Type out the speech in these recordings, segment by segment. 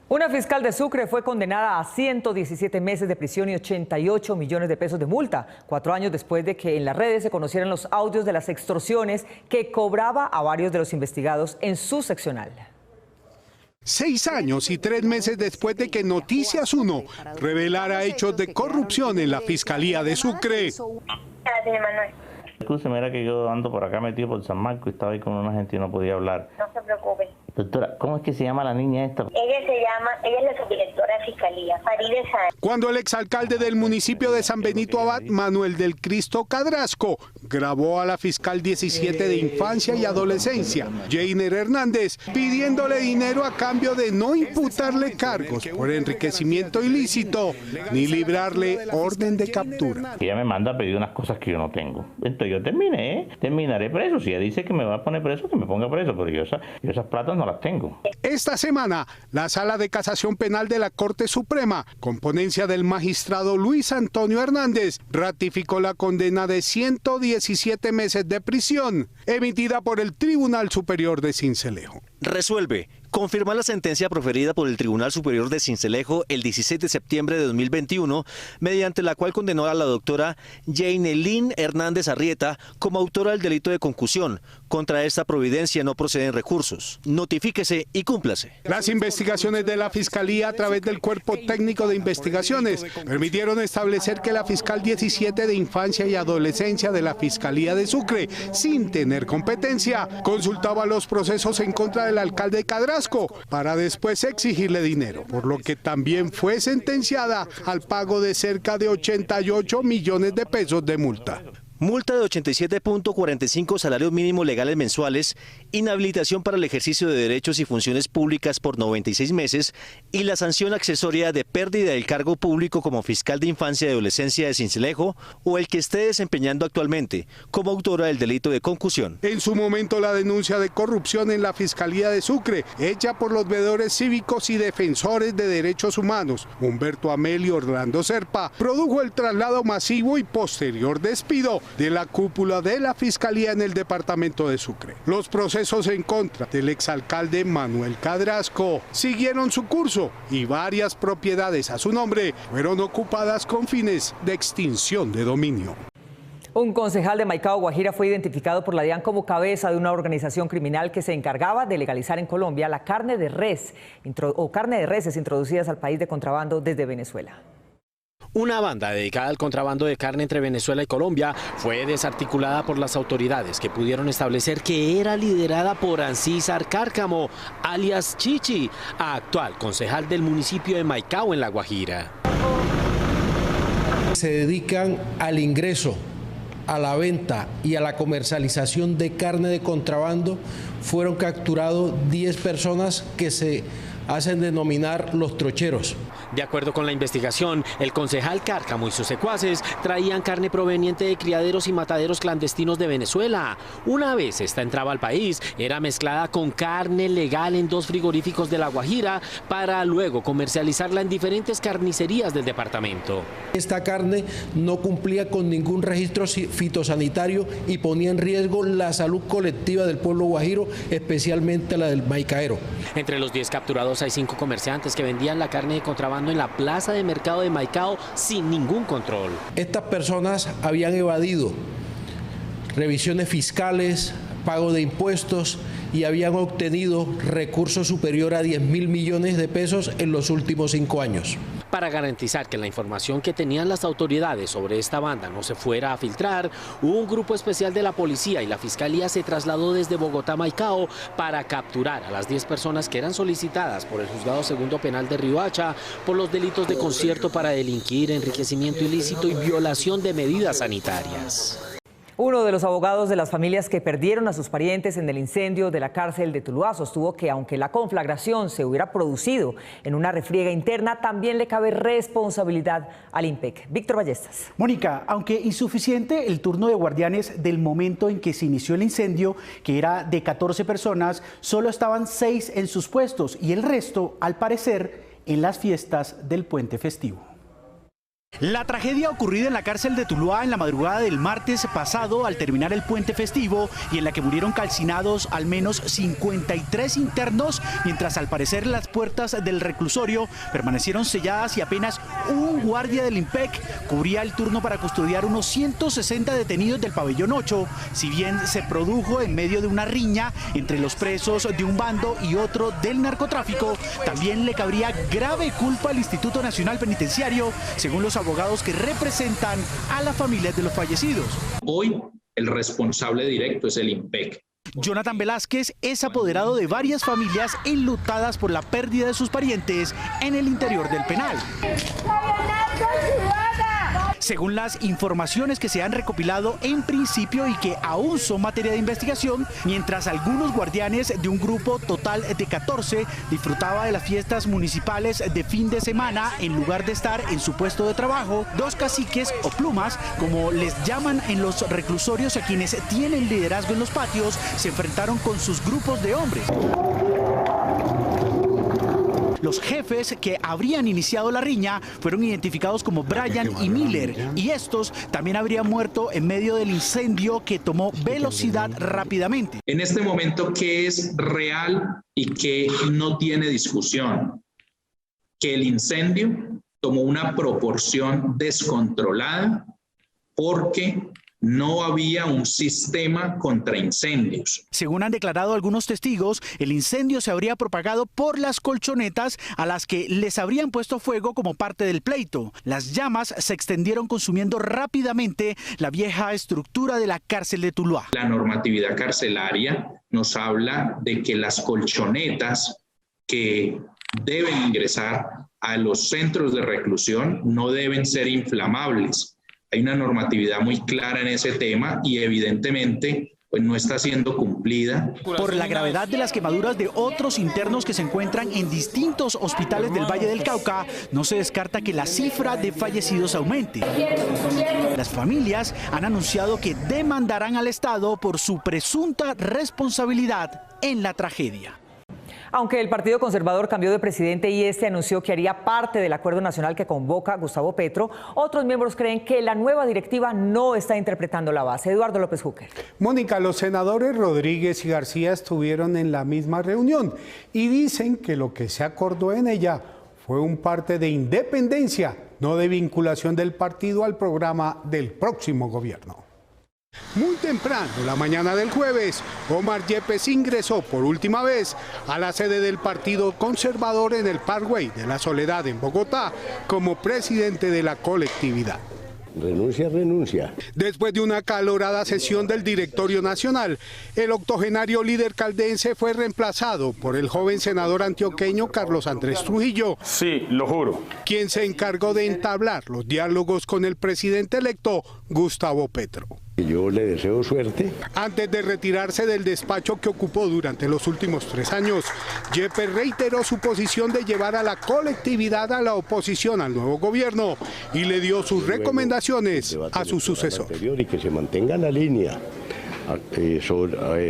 Una fiscal de Sucre fue condenada a 117 meses de prisión y 88 millones de pesos de multa, 4 años después de que en las redes se conocieran los audios de las extorsiones que cobraba a varios de los investigados en su seccional. 6 años y 3 meses después de que Noticias 1 revelara hechos de corrupción en la Fiscalía de Sucre. Escúcheme, era que yo ando por acá metido por San Marcos y estaba ahí con una gente y no podía hablar. No se preocupe. Doctora, ¿cómo es que se llama la niña esta? Ella es la subdirectora de Fiscalía, Farideh Sáenz. Cuando el exalcalde del municipio de San Benito Abad, Manuel del Cristo Cadrasco, grabó a la fiscal 17 de Infancia y Adolescencia, Jainer Hernández, pidiéndole dinero a cambio de no imputarle cargos por enriquecimiento ilícito ni librarle orden de captura. Ella me manda a pedir unas cosas que yo no tengo. Entonces yo terminaré preso. Si ella dice que me va a poner preso, que me ponga preso, pero yo esas platas no las tengo. Esta semana, la Sala de Casación Penal de la Corte Suprema, con ponencia del magistrado Luis Antonio Hernández, ratificó la condena de 117 meses de prisión, emitida por el Tribunal Superior de Sincelejo. Resuelve confirmar la sentencia proferida por el Tribunal Superior de Sincelejo el 16 de septiembre de 2021, mediante la cual condenó a la doctora Jainelyn Hernández Arrieta como autora del delito de concusión. Contra esta providencia no proceden recursos. Notifíquese y cúmplase. Las investigaciones de la Fiscalía a través del Cuerpo Técnico de Investigaciones permitieron establecer que la fiscal 17 de Infancia y Adolescencia de la Fiscalía de Sucre, sin tener competencia, consultaba los procesos en contra del alcalde Cadrasco para después exigirle dinero, por lo que también fue sentenciada al pago de cerca de 88 millones de pesos de multa. Multa de 87.45 salarios mínimos legales mensuales, inhabilitación para el ejercicio de derechos y funciones públicas por 96 meses y la sanción accesoria de pérdida del cargo público como fiscal de infancia y adolescencia de Sincelejo o el que esté desempeñando actualmente como autora del delito de concusión. En su momento, la denuncia de corrupción en la Fiscalía de Sucre, hecha por los veedores cívicos y defensores de derechos humanos, Humberto Amelio y Orlando Serpa, produjo el traslado masivo y posterior despido de la cúpula de la Fiscalía en el departamento de Sucre. Los procesos en contra del exalcalde Manuel Cadrasco siguieron su curso y varias propiedades a su nombre fueron ocupadas con fines de extinción de dominio. Un concejal de Maicao, Guajira, fue identificado por la DIAN como cabeza de una organización criminal que se encargaba de legalizar en Colombia la carne de res o carne de reses introducidas al país de contrabando desde Venezuela. Una banda dedicada al contrabando de carne entre Venezuela y Colombia fue desarticulada por las autoridades, que pudieron establecer que era liderada por Ancísar Cárcamo, alias Chichi, actual concejal del municipio de Maicao en La Guajira. Se dedican al ingreso, a la venta y a la comercialización de carne de contrabando. Fueron capturados 10 personas que se hacen denominar los trocheros. De acuerdo con la investigación, el concejal Cárcamo y sus secuaces traían carne proveniente de criaderos y mataderos clandestinos de Venezuela. Una vez esta entraba al país, era mezclada con carne legal en 2 frigoríficos de La Guajira para luego comercializarla en diferentes carnicerías del departamento. Esta carne no cumplía con ningún registro fitosanitario y ponía en riesgo la salud colectiva del pueblo guajiro, especialmente la del maicaero. Entre los 10 capturados hay 5 comerciantes que vendían la carne de contrabando en la plaza de mercado de Maicao sin ningún control. Estas personas habían evadido revisiones fiscales, pago de impuestos y habían obtenido recursos superiores a 10.000 millones de pesos en los últimos 5 años. Para garantizar que la información que tenían las autoridades sobre esta banda no se fuera a filtrar, un grupo especial de la policía y la fiscalía se trasladó desde Bogotá a Maicao para capturar a las 10 personas que eran solicitadas por el Juzgado Segundo Penal de Riohacha por los delitos de concierto para delinquir, enriquecimiento ilícito y violación de medidas sanitarias. Uno de los abogados de las familias que perdieron a sus parientes en el incendio de la cárcel de Tuluá sostuvo que aunque la conflagración se hubiera producido en una refriega interna, también le cabe responsabilidad al IMPEC. Víctor Ballestas. Mónica, aunque insuficiente el turno de guardianes del momento en que se inició el incendio, que era de 14 personas, solo estaban 6 en sus puestos y el resto, al parecer, en las fiestas del puente festivo. La tragedia ocurrida en la cárcel de Tuluá en la madrugada del martes pasado al terminar el puente festivo y en la que murieron calcinados al menos 53 internos, mientras al parecer las puertas del reclusorio permanecieron selladas y apenas un guardia del IMPEC cubría el turno para custodiar unos 160 detenidos del pabellón 8, si bien se produjo en medio de una riña entre los presos de un bando y otro del narcotráfico, también le cabría grave culpa al Instituto Nacional Penitenciario, según los abogados que representan a las familias de los fallecidos. Hoy el responsable directo es el IMPEC. Jonathan Velázquez es apoderado de varias familias enlutadas por la pérdida de sus parientes en el interior del penal. Según las informaciones que se han recopilado en principio y que aún son materia de investigación, mientras algunos guardianes de un grupo total de 14 disfrutaba de las fiestas municipales de fin de semana en lugar de estar en su puesto de trabajo, dos caciques o plumas, como les llaman en los reclusorios a quienes tienen liderazgo en los patios, se enfrentaron con sus grupos de hombres. Los jefes que habrían iniciado la riña fueron identificados como Brian y Miller, y estos también habrían muerto en medio del incendio que tomó velocidad rápidamente. En este momento, ¿qué es real y qué no tiene discusión? Que el incendio tomó una proporción descontrolada porque no había un sistema contra incendios. Según han declarado algunos testigos, el incendio se habría propagado por las colchonetas a las que les habrían puesto fuego como parte del pleito. Las llamas se extendieron consumiendo rápidamente la vieja estructura de la cárcel de Tuluá. La normatividad carcelaria nos habla de que las colchonetas que deben ingresar a los centros de reclusión no deben ser inflamables. Hay una normatividad muy clara en ese tema y evidentemente pues no está siendo cumplida. Por la gravedad de las quemaduras de otros internos que se encuentran en distintos hospitales del Valle del Cauca, no se descarta que la cifra de fallecidos aumente. Las familias han anunciado que demandarán al Estado por su presunta responsabilidad en la tragedia. Aunque el Partido Conservador cambió de presidente y este anunció que haría parte del acuerdo nacional que convoca Gustavo Petro, otros miembros creen que la nueva directiva no está interpretando la base. Eduardo López Júquer. Mónica, los senadores Rodríguez y García estuvieron en la misma reunión y dicen que lo que se acordó en ella fue un parte de independencia, no de vinculación del partido al programa del próximo gobierno. Muy temprano, la mañana del jueves, Omar Yepes ingresó por última vez a la sede del Partido Conservador en el Parkway de la Soledad en Bogotá como presidente de la colectividad. Renuncia. Después de una acalorada sesión del directorio nacional, el octogenario líder caldense fue reemplazado por el joven senador antioqueño Carlos Andrés Trujillo. Sí, lo juro. Quien se encargó de entablar los diálogos con el presidente electo Gustavo Petro. Yo le deseo suerte. Antes de retirarse del despacho que ocupó durante los últimos 3 años, Yepes reiteró su posición de llevar a la colectividad a la oposición al nuevo gobierno y le dio sus recomendaciones a su sucesor. Y que se mantenga la línea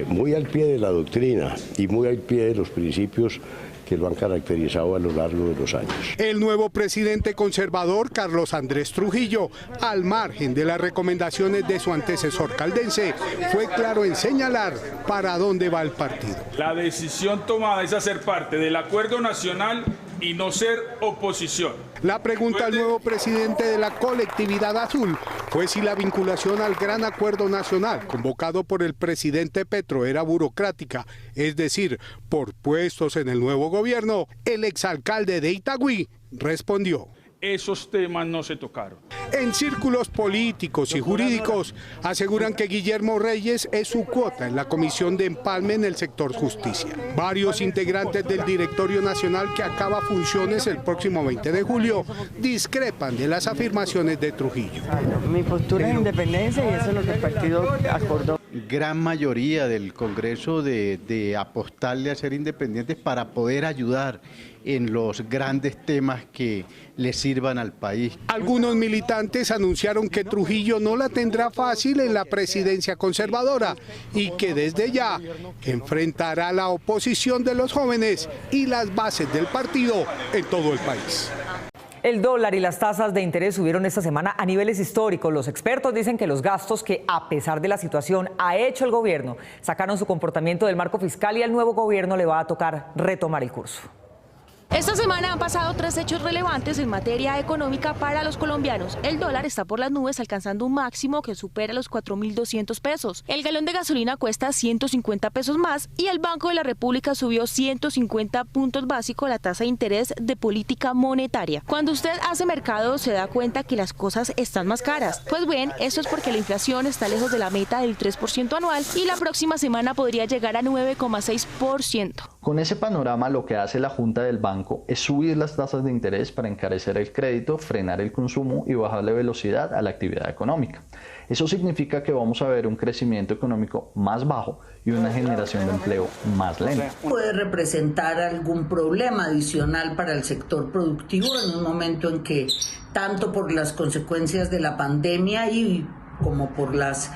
muy al pie de la doctrina y muy al pie de los principios que lo han caracterizado a lo largo de los años. El nuevo presidente conservador, Carlos Andrés Trujillo, al margen de las recomendaciones de su antecesor caldense, fue claro en señalar para dónde va el partido. La decisión tomada es hacer parte del acuerdo nacional y no ser oposición. La pregunta al nuevo presidente de la colectividad azul fue si la vinculación al gran acuerdo nacional convocado por el presidente Petro era burocrática, es decir, por puestos en el nuevo gobierno. El exalcalde de Itagüí respondió: esos temas no se tocaron. En círculos políticos y jurídicos aseguran que Guillermo Reyes es su cuota en la comisión de empalme en el sector justicia. Varios integrantes del directorio nacional que acaba funciones el próximo 20 de julio discrepan de las afirmaciones de Trujillo. Mi postura es independencia y eso es lo que el partido acordó. Gran mayoría del Congreso de apostarle a ser independientes para poder ayudar en los grandes temas que le sirvan al país. Algunos militantes anunciaron que Trujillo no la tendrá fácil en la presidencia conservadora y que desde ya enfrentará la oposición de los jóvenes y las bases del partido en todo el país. El dólar y las tasas de interés subieron esta semana a niveles históricos. Los expertos dicen que los gastos que, a pesar de la situación, ha hecho el gobierno, sacaron su comportamiento del marco fiscal y al nuevo gobierno le va a tocar retomar el curso. Esta semana han pasado 3 hechos relevantes en materia económica para los colombianos. El dólar está por las nubes, alcanzando un máximo que supera los 4.200 pesos. El galón de gasolina cuesta 150 pesos más y el Banco de la República subió 150 puntos básicos la tasa de interés de política monetaria. Cuando usted hace mercado se da cuenta que las cosas están más caras. Pues bien, eso es porque la inflación está lejos de la meta del 3% anual y la próxima semana podría llegar a 9,6%. Con ese panorama, lo que hace la Junta del Banco es subir las tasas de interés para encarecer el crédito, frenar el consumo y bajarle velocidad a la actividad económica. Eso significa que vamos a ver un crecimiento económico más bajo y una generación de empleo más lenta. Puede representar algún problema adicional para el sector productivo en un momento en que, tanto por las consecuencias de la pandemia y como por las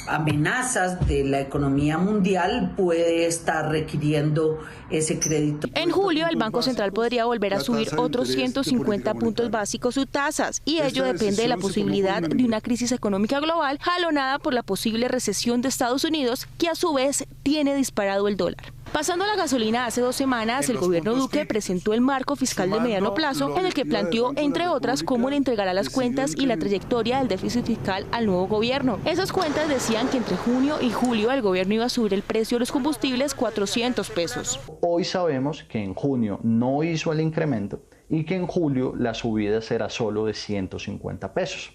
amenazas de la economía mundial, puede estar requiriendo ese crédito. En julio, el Banco Central podría volver a subir otros 150 puntos básicos sus tasas, y ello depende de la posibilidad de una crisis económica global jalonada por la posible recesión de Estados Unidos, que a su vez tiene disparado el dólar. Pasando a la gasolina, hace 2 semanas el gobierno Duque presentó el marco fiscal de mediano plazo en el que planteó, entre otras, cómo le entregará las cuentas y la trayectoria del déficit fiscal al nuevo gobierno. Esas cuentas decían que entre junio y julio el gobierno iba a subir el precio de los combustibles 400 pesos. Hoy sabemos que en junio no hizo el incremento y que en julio la subida será solo de 150 pesos.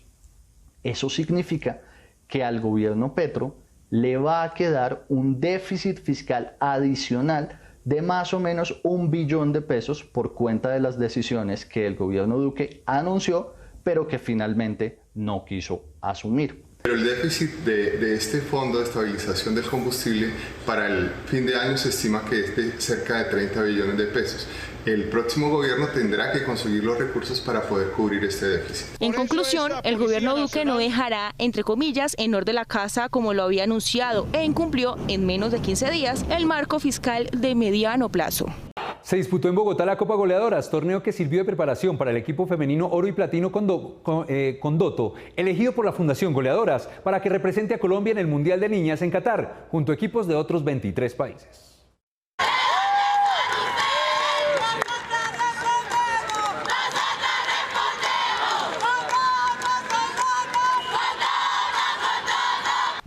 Eso significa que al gobierno Petro le va a quedar un déficit fiscal adicional de más o menos 1 billón de pesos por cuenta de las decisiones que el gobierno Duque anunció, pero que finalmente no quiso asumir. Pero el déficit de este fondo de estabilización del combustible para el fin de año se estima que es de cerca de 30 billones de pesos. El próximo gobierno tendrá que conseguir los recursos para poder cubrir este déficit. En conclusión, el gobierno Duque no dejará, entre comillas, en orden la casa como lo había anunciado e incumplió en menos de 15 días el marco fiscal de mediano plazo. Se disputó en Bogotá la Copa Goleadoras, torneo que sirvió de preparación para el equipo femenino oro y platino Condoto, elegido por la Fundación Goleadoras para que represente a Colombia en el Mundial de Niñas en Qatar, junto a equipos de otros 23 países.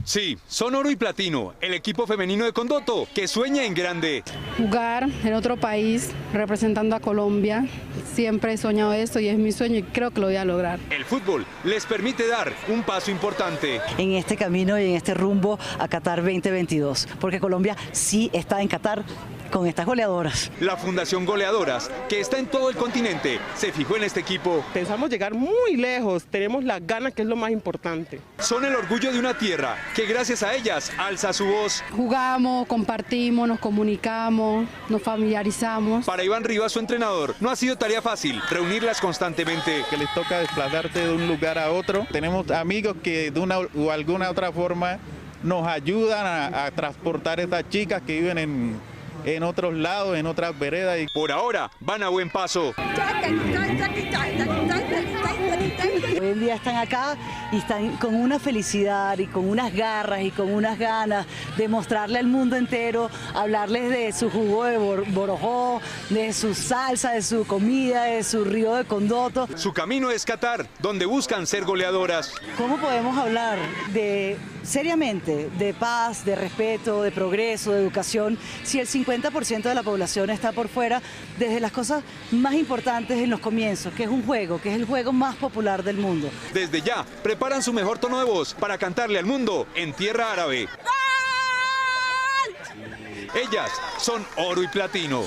Sí, son oro y platino, el equipo femenino de Condoto, que sueña en grande. Jugar en otro país, representando a Colombia, siempre he soñado esto y es mi sueño y creo que lo voy a lograr. El fútbol les permite dar un paso importante en este camino y en este rumbo a Qatar 2022, porque Colombia sí está en Qatar con estas goleadoras. La Fundación Goleadoras, que está en todo el continente, se fijó en este equipo. Pensamos llegar muy lejos, tenemos las ganas, que es lo más importante. Son el orgullo de una tierra que gracias a ellas alza su voz. Jugamos, compartimos, nos comunicamos, nos familiarizamos. Para Iván Rivas, su entrenador, no ha sido tarea fácil reunirlas constantemente. Que les toca desplazarse de un lugar a otro. Tenemos amigos que de una o alguna otra forma nos ayudan a transportar a estas chicas que viven en otros lados, en otras veredas. Por ahora van a buen paso. Hoy en día están acá y están con una felicidad y con unas garras y con unas ganas de mostrarle al mundo entero, hablarles de su jugo de borojó, de su salsa, de su comida, de su río de Condoto. Su camino es Qatar, donde buscan ser goleadoras. ¿Cómo podemos hablar seriamente de paz, de respeto, de progreso, de educación, si el 50% de la población está por fuera desde las cosas más importantes en los comienzos, que es un juego, que es el juego más popular del mundo? Desde ya, preparan su mejor tono de voz para cantarle al mundo en tierra árabe. ¡Gol! Ellas son oro y platino.